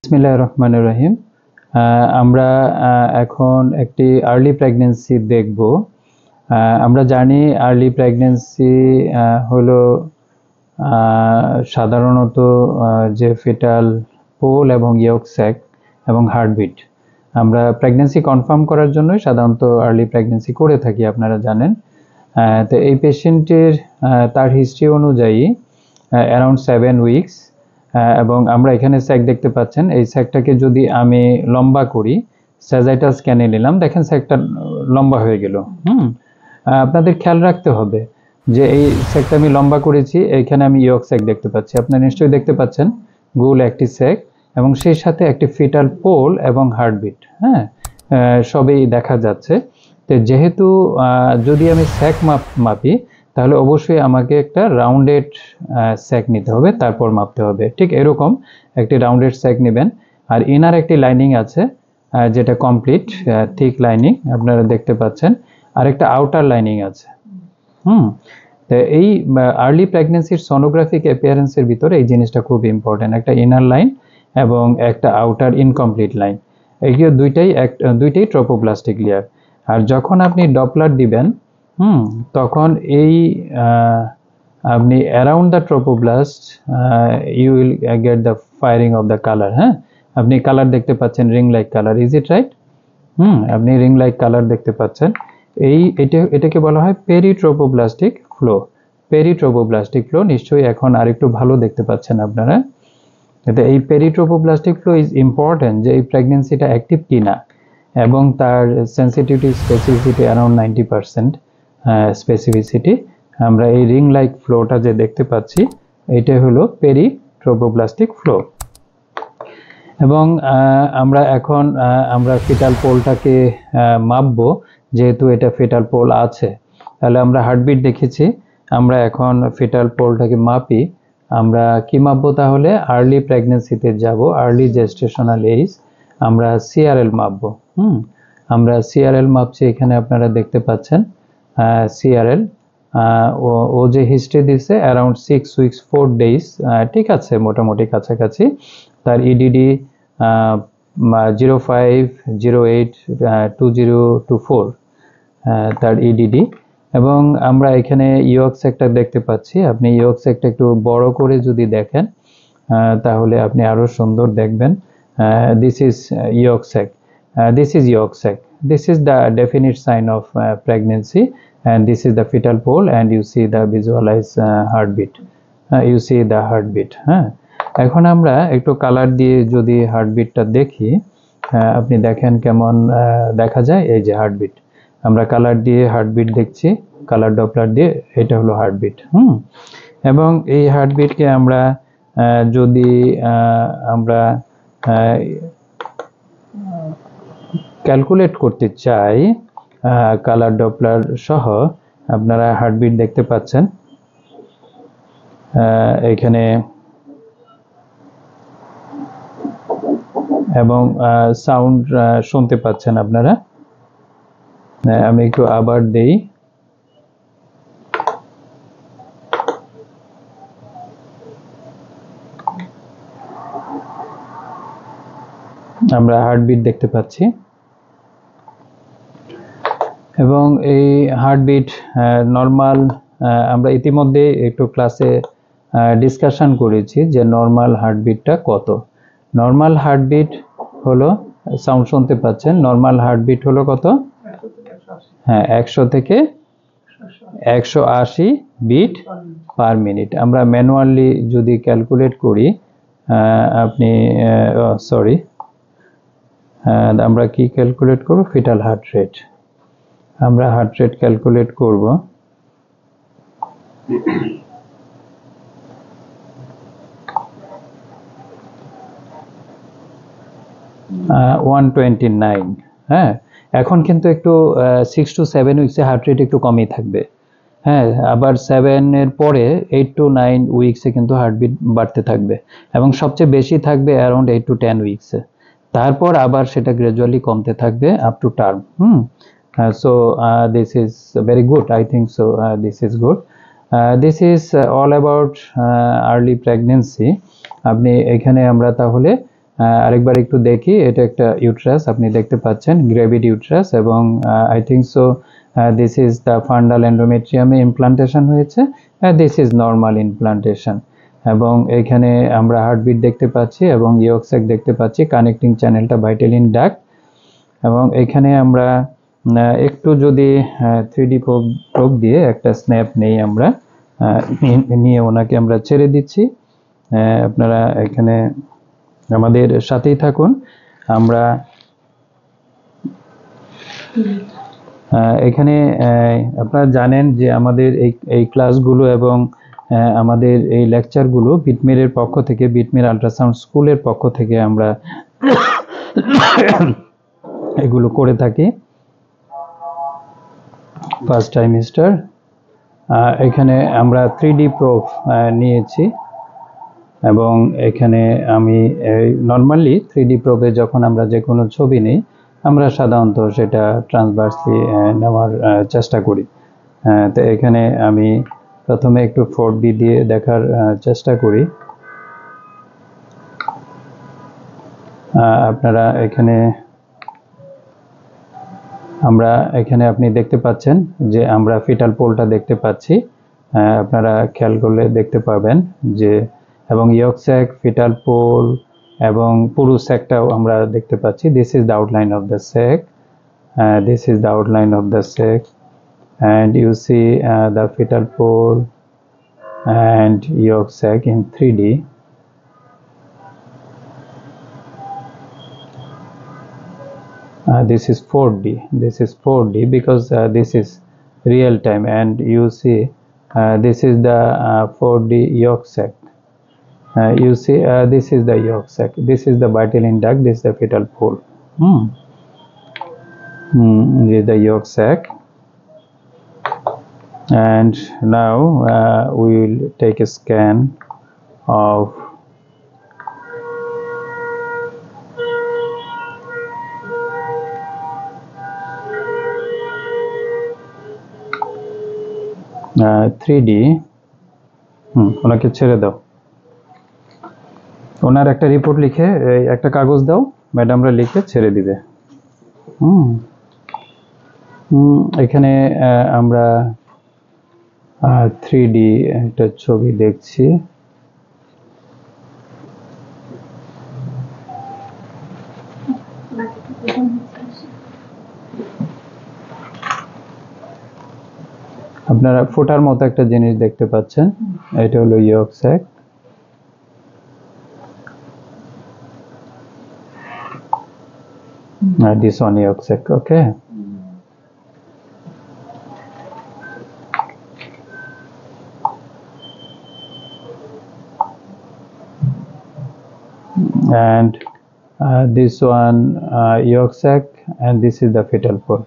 বিসমিল্লাহির রহমানির রহিম। আমরা এখন একটি আর্লি প্রেগন্যান্সি দেখব। আমরা জানি আর্লি প্রেগন্যান্সি হলো সাধারণত যে ফিটাল পোল এবং ইয়ক স্যাক এবং হার্টবিট। আমরা প্রেগন্যান্সি কনফার্ম করার জন্যই সাধারণত আর্লি প্রেগন্যান্সি করে থাকি, আপনারা জানেন। তো এই পেশেন্টের তার হিস্ট্রি অনুযায়ী অ্যারাউন্ড 7 উইকস, এবং আমরা এখানে স্যাক দেখতে পাচ্ছেন। এই স্যাকটাকে যদি আমি লম্বা করি, স্যাজাইটাল স্ক্যানে নিলাম, দেখেন স্যাকটা লম্বা হয়ে গেল। আপনাদের খেয়াল রাখতে হবে যে এই স্যাকটা আমি লম্বা করেছি, এইখানে আমি ইয়ক স্যাক দেখতে পাচ্ছি। আপনারা নিশ্চয়ই দেখতে পাচ্ছেন গোল একটি স্যাক এবং সেই সাথে একটি ফিটাল পোল এবং হার্টবিট, সবই দেখা যাচ্ছে। তো যেহেতু যদি আমি স্যাক মাপি, তাহলে অবশ্যই আমাকে একটা রাউন্ডেড স্যাক নিতে হবে, তারপর মাপতে হবে। ঠিক এরকম একটি রাউন্ডেড স্যাক নেবেন। আর ইনার একটি লাইনিং আছে যেটা কমপ্লিট থিক লাইনিং, আপনারা দেখতে পাচ্ছেন। আর একটা আউটার লাইনিং আছে। তো এই আর্লি প্রেগন্যান্সির সোনোগ্রাফিক অ্যাপিয়ারেন্সের ভিতরে এই জিনিসটা খুব ইম্পর্টেন্ট, একটা ইনার লাইন এবং একটা আউটার ইনকমপ্লিট লাইন। এগুলো দুইটাই ট্রোপোপ্লাস্টিক লেয়ার। আর যখন আপনি ডপলার দিবেন, তখন এই আপনি around the trophoblast you will get the firing of the colour. আপনি কালার দেখতে পাচ্ছেন, ring like colour, is it right? আপনি রিং লাইক কালার দেখতে পাচ্ছেন। এটাকে বলা হয় পেরিট্রোপোপ্লাস্টিক ফ্লো। পেরিট্রোপোপ্লাস্টিক ফ্লো নিশ্চয়ই এখন আরেকটু ভালো দেখতে পাচ্ছেন আপনারা। এই পেরিট্রোপোপ্লাস্টিক ফ্লো ইজ ইম্পর্টেন্ট যে এই প্রেগনেন্সিটা অ্যাক্টিভ কিনা, এবং তার সেন্সিটিভিটি স্পেসিফিসিটি অ্যারাউন্ড 90% স্পেসিফিসিটি। আমরা এই রিং লাইক ফ্লোটা যে দেখতে পাচ্ছি, এটা হলো পেরিট্রোপোপ্লাস্টিক ফ্লো। এবং আমরা ফিটাল পোলটাকে মাপবো, যেহেতু এটা ফিটাল পোল আছে। তাহলে আমরা হার্টবিট দেখেছি, আমরা এখন ফিটাল পোলটাকে মাপি। আমরা কি মাপবো? তাহলে আর্লি প্রেগন্যান্সিতে যাব, আর্লি জেস্টেশনাল এজ, আমরা সিআরএল মাপবো। আমরা সিআরএল মাপছি, এখানে আপনারা দেখতে পাচ্ছেন সিআরএল। ও যে হিস্ট্রি দিচ্ছে অ্যারাউন্ড 6 উইকস 4 ডেজ, ঠিক আছে, মোটামুটি কাছাকাছি। তার ইডিডি 05082024 তার ইডিডি। এবং আমরা এখানে ইয়ক স্যাকটা দেখতে পাচ্ছি। আপনি ইয়ক স্যাকটা একটু বড় করে যদি দেখেন, তাহলে আপনি আরো সুন্দর দেখবেন। This is yolk sac, this is yolk sac, this is the definite sign of pregnancy, and this is the fetal pole, and you see the visualized heartbeat. You see the heartbeat. এখন আমরা একটু colour দিয়ে যদি হার্টবিটটা দেখি, আপনি দেখেন কেমন দেখা যায়। এই যে হার্টবিট, আমরা কালার দিয়ে হার্টবিট দেখছি, কালার ডপলার দিয়ে, এটা হলো হার্টবিট। এবং এই হার্টবিটকে আমরা যদি আমরা ক্যালকুলেট করতে চাই কালার ডপলার সহ, আপনারা হার্টবিট দেখতে পাচ্ছেন এখানে, এবং সাউন্ড শুনতে পাচ্ছেন আপনারা। আমি একটু আবার দেই। আমরা হার্টবিট দেখতে পাচ্ছি, এবং এই হার্টবিট নর্মাল। আমরা ইতিমধ্যে একটু ক্লাসে ডিসকাশন করেছি যে নর্মাল হার্টবিটটা কত। নর্মাল হার্টবিট হলো, সাউন্ড শুনতে পাচ্ছেন, নর্মাল হার্টবিট হলো কত? 100 থেকে 180 বিট পার মিনিট। আমরা ম্যানুয়ালি যদি ক্যালকুলেট করি, আমরা কি ক্যালকুলেট করব? Fetal heart rate. আমরা হার্ট রেট ক্যালকুলেট করব। 129। এখন কিন্তু একটু 6 to 7 উইকসে হার্ট রেট একটু কমই থাকবে। আবার 7 এর পরে 8 to 9 উইকসে কিন্তু হার্টবিট বাড়তে থাকবে, এবং সবচেয়ে বেশি থাকবে অ্যারাউন্ড 8 to 10 উইকসে। তারপর আবার সেটা গ্র্যাজুয়ালি কমতে থাকবে up to term. So this is very good, I think so. This is good. This is all about early pregnancy. আপনি এখানে আমরা তাহলে আরেকবার একটু দেখি, এটা একটা ইউট্রাস আপনি দেখতে পাচ্ছেন, গ্রেভিড ইউট্রাস, এবং I think so this is the fundal এন্ডোমেট্রিয়ামে ইমপ্লান্টেশন হয়েছে, দিস ইজ নর্মাল ইমপ্লান্টেশন। এবং এখানে আমরা হার্টবিট দেখতে পাচ্ছি এবং ইয়ক স্যাক দেখতে পাচ্ছি, কানেক্টিং চ্যানেলটা ভাইটালিন ডাক্ট। এবং এখানে আমরা একটু যদি 3D প্রোব দিয়ে একটা স্ন্যাপ নেই, আমরা নিয়ে ওনাকে আমরা ছেড়ে দিচ্ছি। আপনারা এখানে আমাদের সাথেই থাকুন। আমরা এখানে আপনারা জানেন যে আমাদের এই ক্লাসগুলো এবং আমাদের এই লেকচারগুলো বিটমিরের পক্ষ থেকে, বিটমির আল্ট্রাসাউন্ড স্কুলের পক্ষ থেকে আমরা এগুলো করে থাকি ফার্স্ট টাইমিস্টার। এখানে আমরা 3D প্রুফ নিয়েছি এবং এখানে আমি নর্মালি 3D প্রুফে যখন আমরা যে কোনো ছবি নিই, আমরা সাধারণত সেটা ট্রান্সভার্সলি নেওয়ার চেষ্টা করি। তো এখানে আমি প্রথমে একটু 4D দিয়ে দেখার চেষ্টা করি। আপনারা এখানে আপনি দেখতে পাচ্ছেন যে আমরা ফিটাল পোলটা দেখতে পাচ্ছি। আপনারা খেয়াল করলে দেখতে পাবেন যে, এবং ইয়ক স্যাক, ফিটাল পোল এবং পুরো স্যাকটাও আমরা দেখতে পাচ্ছি। This is the outline of the sec, this is the outline of the sec, and you see the fetal pole and yolk sac in 3D. This is 4D. This is 4D because this is real time, and you see this is the 4D yolk sac. You see this is the yolk sac. This is the vitelline duct. This is the fetal pole. This is the yolk sac. And now we will take a scan of uh, 3D. ওনাকে ছেড়ে দাও, ওনার একটা report লিখে একটা কাগজ দাও, ম্যাডামরা লিখে ছেড়ে দিবে। এখানে আমরা 3D একটা ছবি দেখছি। আপনারা ফোটার মতো একটা জিনিস দেখতে পাচ্ছেন, এটা হলো ইয়ক sec. This one yolk sac, okay. And this one yolk sac, and this is the fetal pole.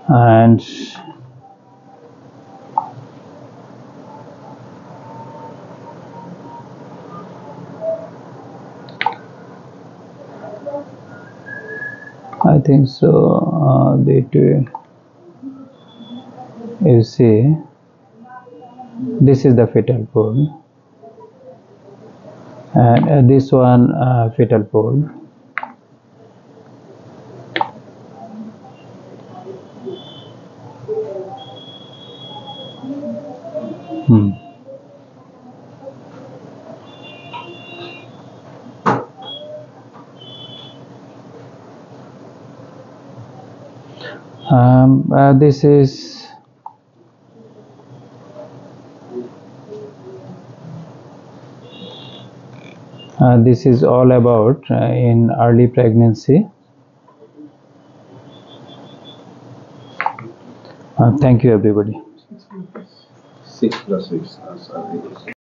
And I think so you see this is the fetal pole, and this one fetal pole. This is this is all about in early pregnancy. Thank you everybody. 6 + 6